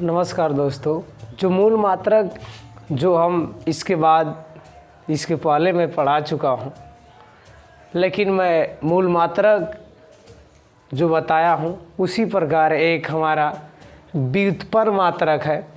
नमस्कार दोस्तों। जो मूल मात्रक जो हम इसके पहले मैं पढ़ा चुका हूँ, लेकिन मैं मूल मात्रक जो बताया हूँ उसी प्रकार एक हमारा व्युत्पन्न मात्रक है।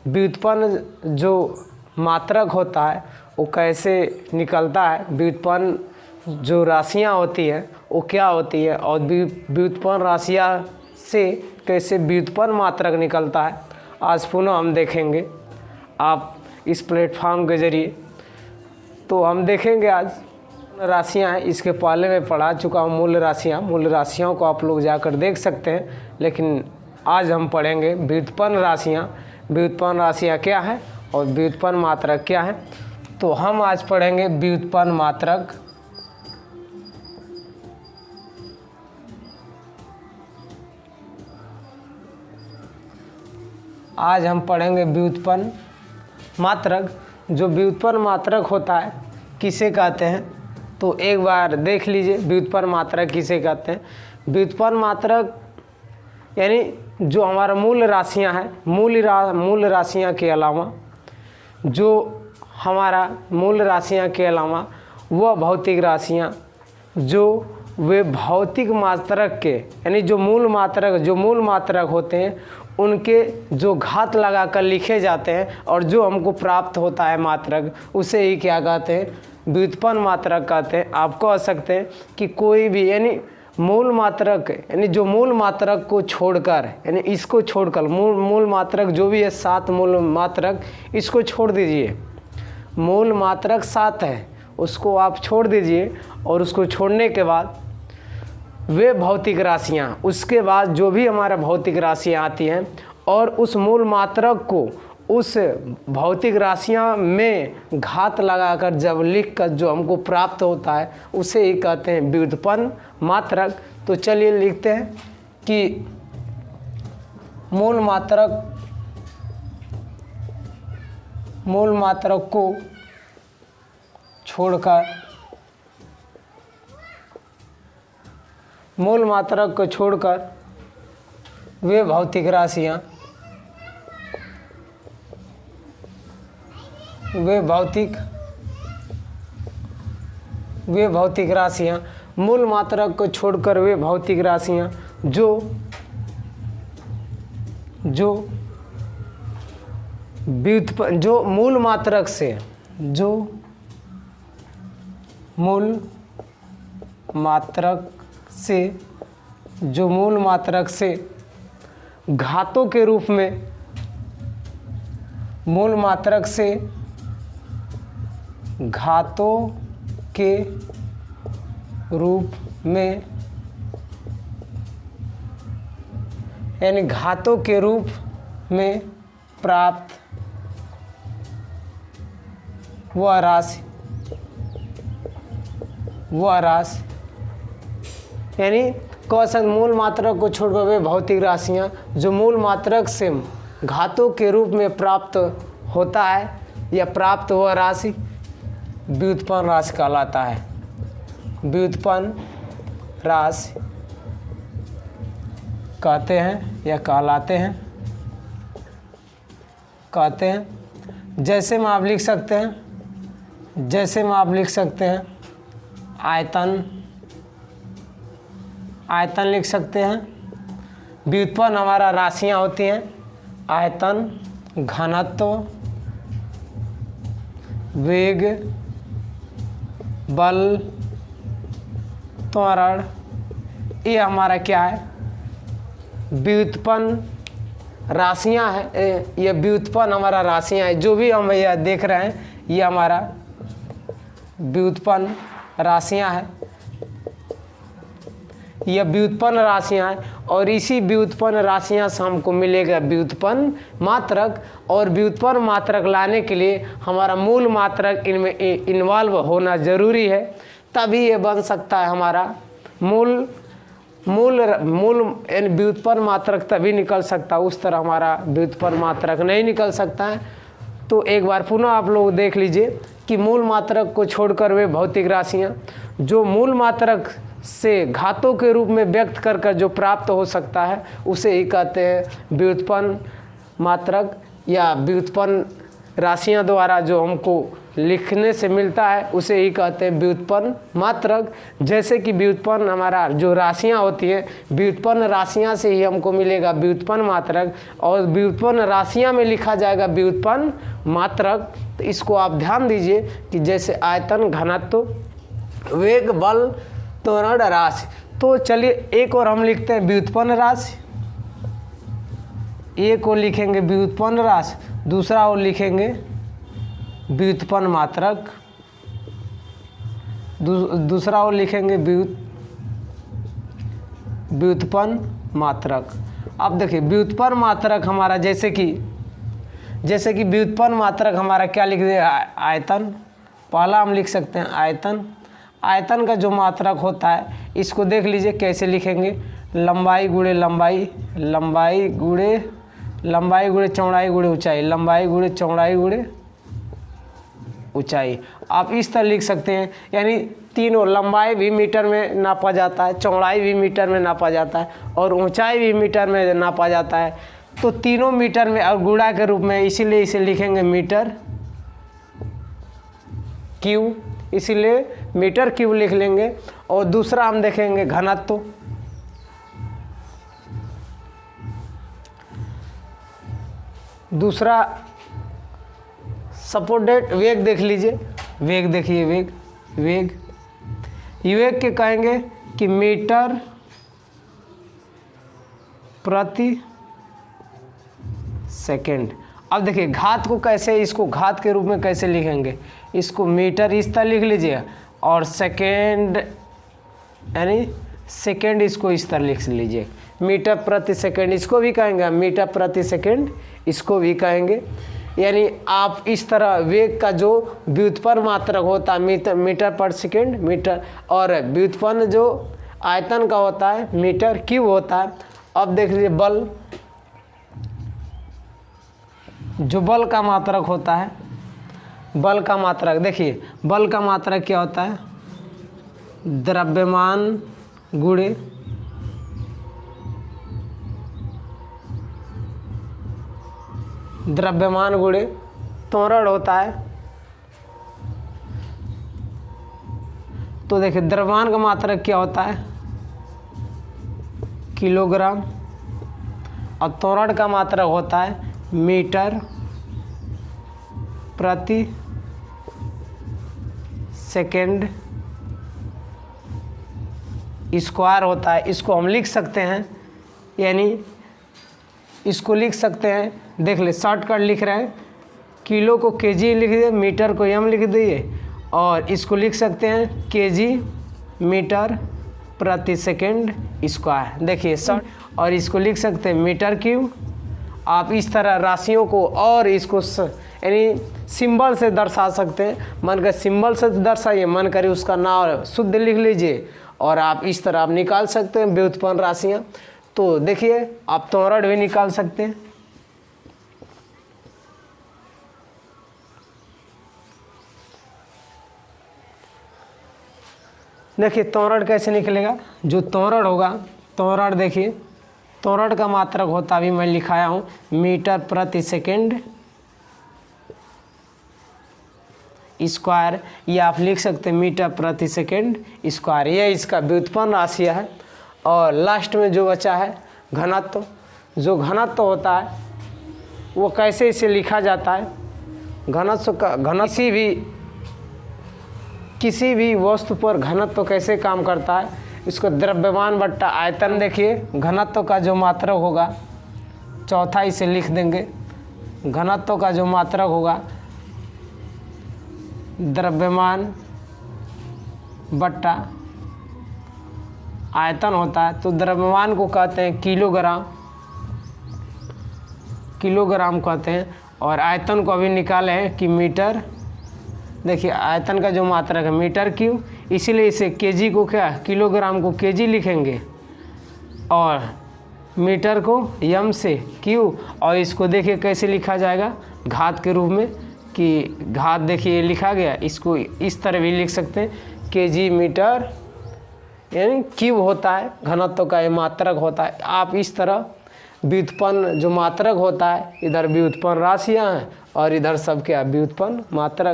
व्युत्पन्न जो मात्रक होता है वो कैसे निकलता है, व्युत्पन्न जो राशियाँ होती हैं वो क्या होती है और व्युत्पन्न राशियाँ से कैसे व्युत्पन्न मात्रक निकलता है, आज पुनः हम देखेंगे आप इस प्लेटफॉर्म के ज़रिए। तो हम देखेंगे आज राशियाँ हैं, इसके पहले मैं पढ़ा चुका हूँ मूल राशियों को आप लोग जाकर देख सकते हैं, लेकिन आज हम पढ़ेंगे व्युत्पन्न राशियाँ। व्युत्पन्न राशियाँ क्या है और व्युत्पन्न मात्रक क्या है। तो हम आज पढ़ेंगे व्युत्पन्न मात्रक। आज हम पढ़ेंगे व्युत्पन्न मात्रक। जो व्युत्पन्न मात्रक होता है किसे कहते हैं, तो एक बार देख लीजिए व्युत्पन्न मात्रक किसे कहते हैं। व्युत्पन्न मात्रक यानी जो हमारा मूल राशियां हैं, मूल राशियां के अलावा जो हमारा मूल राशियां के अलावा वह भौतिक राशियां जो वे भौतिक मात्रक के यानी जो मूल मात्रक होते हैं उनके जो घात लगाकर लिखे जाते हैं और जो हमको प्राप्त होता है मात्रक, उसे ही क्या कहते हैं, व्युत्पन्न मात्रक कहते हैं। आप कह सकते हैं कि कोई भी यानी मूल मात्रक यानी जो मूल मात्रक को छोड़कर यानी इसको छोड़कर मूल मात्रक जो भी है 7 मूल मात्रक, इसको छोड़ दीजिए। मूल मात्रक 7 है, उसको आप छोड़ दीजिए और उसको छोड़ने के बाद वे भौतिक राशियाँ, उसके बाद जो भी हमारा भौतिक राशियाँ आती हैं और उस मूल मात्रक को उस भौतिक राशियाँ में घात लगाकर जब लिख कर जो हमको प्राप्त होता है उसे ही कहते हैं व्युत्पन्न मात्रक। तो चलिए लिखते हैं कि मूल मात्रक को छोड़कर वे भौतिक राशियाँ मूल मात्रक को छोड़कर वे भौतिक राशियाँ जो मूल मात्रक से घातों के रूप में यानी घातों के रूप में प्राप्त वह राशि यानी कौशल मूल मात्रक को छोड़कर वे भौतिक राशियाँ जो मूल मात्रक से घातों के रूप में प्राप्त होता है या प्राप्त हुआ राशि व्युत्पन्न राशि कहलाता है। व्युत्पन्न राशि कहते हैं या कहलाते हैं। जैसे में आप लिख सकते हैं आयतन लिख सकते हैं। व्युत्पन्न हमारा राशियाँ होती हैं आयतन, घनत्व, वेग, बल, त्वरण, ये हमारा क्या है, व्युत्पन्न राशियाँ हैं। ये व्युत्पन्न हमारा राशियाँ हैं, जो भी हम यह देख रहे हैं ये हमारा व्युत्पन्न राशियाँ हैं। यह व्युत्पन्न राशियाँ हैं और इसी व्युत्पन्न राशियाँ से हमको मिलेगा व्युत्पन्न मात्रक। और व्युत्पन्न मात्रक लाने के लिए हमारा मूल मात्रक इनमें इन्वॉल्व होना ज़रूरी है, तभी ये बन सकता है हमारा मूल यानी व्युत्पन्न मात्रक तभी निकल सकता है, उस तरह हमारा व्युत्पन्न मात्रक नहीं निकल सकता है। तो एक बार पुनः आप लोग देख लीजिए कि मूल मात्रक को छोड़कर वे भौतिक राशियाँ जो मूल मात्रक से घातों के रूप में व्यक्त कर जो प्राप्त हो सकता है उसे ही कहते हैं व्युत्पन्न मात्रक या व्युत्पन्न राशियां द्वारा जो हमको लिखने से मिलता है उसे ही कहते हैं व्युत्पन्न मात्रक। जैसे कि व्युत्पन्न हमारा जो राशियां होती हैं, व्युत्पन्न राशियां से ही हमको मिलेगा व्युत्पन्न मात्रक, और व्युत्पन्न राशियां में लिखा जाएगा व्युत्पन्न मात्रक। तो इसको आप ध्यान दीजिए कि जैसे आयतन, घनत्व, वेग, बल, त्वरण, राशि। तो चलिए एक और हम लिखते हैं व्युत्पन्न राशि, एक और लिखेंगे व्युत्पन्न राशि, दूसरा और लिखेंगे व्युत्पन्न मात्रक, दूसरा और लिखेंगे व्युत्पन्न मात्रक। अब देखिए व्युत्पन्न मात्रक हमारा जैसे कि व्युत्पन्न मात्रक हमारा क्या लिख दिया, आयतन। पहला हम लिख सकते हैं आयतन। आयतन का जो मात्रक होता है इसको देख लीजिए कैसे लिखेंगे, लंबाई गुणे लंबाई, लंबाई गुणे चौड़ाई गुणे ऊंचाई, लंबाई गुणे चौड़ाई गुणे ऊंचाई। आप इस तरह लिख सकते हैं, यानी तीनों, लंबाई भी मीटर में नापा जाता है, चौड़ाई भी मीटर में नापा जाता है और ऊंचाई भी मीटर में नापा जाता है। तो तीनों मीटर में और गुणा के रूप में, इसीलिए इसे लिखेंगे मीटर क्यूब, इसीलिए मीटर क्यूब लिख लेंगे। और दूसरा हम देखेंगे घनत्व। दूसरा सपोर्टेड वेग देख लीजिए, वेग देखिए, वेग के कहेंगे कि मीटर प्रति सेकंड। अब देखिए घात को कैसे, इसको घात के रूप में कैसे लिखेंगे, इसको मीटर इस तरह लिख लीजिए और सेकंड यानी सेकंड इसको इस तरह लिख लीजिए, मीटर प्रति सेकंड इसको भी कहेंगे, मीटर प्रति सेकंड इसको भी कहेंगे। यानी आप इस तरह वेग का जो व्युत्पन्न मात्रक होता है मीटर पर सेकंड, मीटर, और व्युत्पन्न जो आयतन का होता है मीटर क्यूब होता है। अब देख लीजिए बल, जो बल का मात्रक होता है, बल का मात्रक देखिए, बल का मात्रक क्या होता है, द्रव्यमान गुणे त्वरण होता है। तो देखिए द्रव्यमान का मात्रक क्या होता है, किलोग्राम, और त्वरण का मात्रक होता है मीटर प्रति सेकंड स्क्वायर होता है। इसको हम लिख सकते हैं, यानी इसको लिख सकते हैं, देख ले शॉर्टकट लिख रहे हैं, किलो को केजी लिख दिए, मीटर को एम लिख दिए, और इसको लिख सकते हैं केजी मीटर प्रति सेकंड स्क्वायर, देखिए शॉर्ट, और इसको लिख सकते हैं मीटर क्यूब। आप इस तरह राशियों को और इसको यानी सिंबल से दर्शा सकते हैं, मन कर सिंबल से दर्शाइए, मन करे उसका नाम शुद्ध लिख लीजिए, और आप इस तरह आप निकाल सकते हैं व्युत्पन्न राशियाँ। तो देखिए आप त्वरण भी निकाल सकते हैं। देखिए त्वरण कैसे निकलेगा, जो त्वरण होगा, त्वरण देखिए, त्वरण का मात्रक होता अभी मैं लिखाया हूँ मीटर प्रति सेकंड स्क्वायर, या आप लिख सकते हैं मीटर प्रति सेकंड स्क्वायर, यह इसका व्युत्पन्न राशि है। और लास्ट में जो बचा है घनत्व, जो घनत्व होता है वो कैसे इसे लिखा जाता है, घनत्व का किसी भी वस्तु पर घनत्व कैसे काम करता है, इसको द्रव्यमान बट्टा आयतन, देखिए घनत्व का जो मात्रक होगा, चौथा इसे लिख देंगे, घनत्व का जो मात्रक होगा द्रव्यमान बट्टा आयतन होता है। तो द्रव्यमान को कहते हैं किलोग्राम, किलोग्राम कहते हैं, और आयतन को अभी निकाले हैं कि मीटर, देखिए आयतन का जो मात्रक है मीटर क्यूब, इसीलिए इसे केजी को क्या, किलोग्राम को केजी लिखेंगे, और मीटर को एम से क्यू, और इसको देखिए कैसे लिखा जाएगा घात के रूप में, कि घात देखिए लिखा गया, इसको इस तरह भी लिख सकते हैं केजी मीटर, यानी क्यूब होता है, घनत्व का ये मात्रक होता है। आप इस तरह व्युत्पन्न जो मात्रक होता है, इधर व्युत्पन्न राशियां हैं और इधर सब क्या व्युत्पन्न मात्रक।